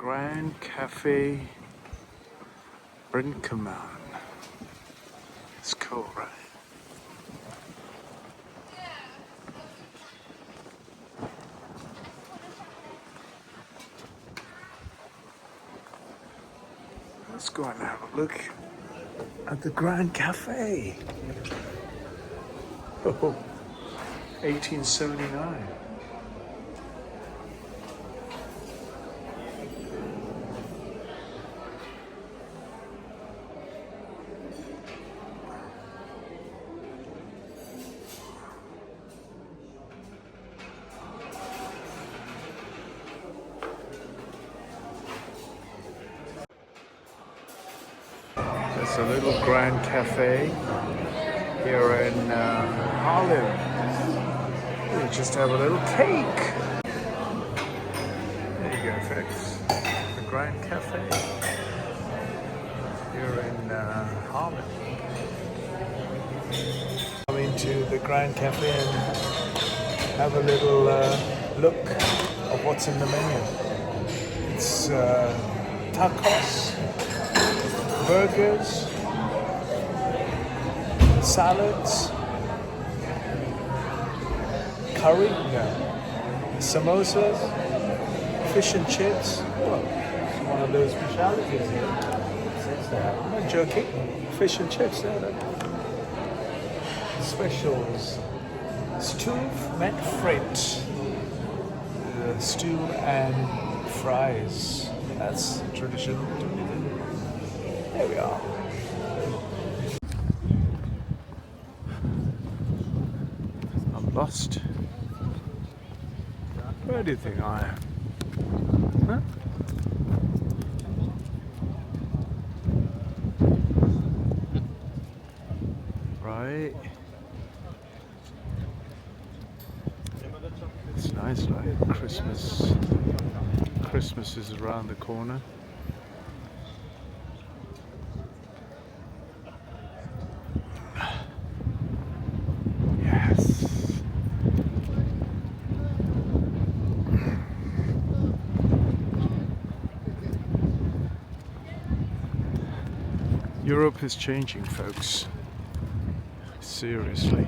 Grand Café Brinkmann. It's cool, right? Let's go and have a look at the Grand Café. Oh, 1879. There's a little Grand Cafe here in Haarlem. We just have a little cake. There you go, folks. The Grand Cafe here in Haarlem. Come into the Grand Cafe and have a little look of what's in the menu. It's tacos, burgers, salads, curry, samosas, fish and chips. Oh, it's one of those specialities here. I'm not joking. Fish and chips, specials. Stew met frit. Stew and fries. That's traditional. There we are. I'm lost. Where do you think I am? Huh? Right. It's nice, like Christmas. Christmas is around the corner. Europe is changing, folks. Seriously.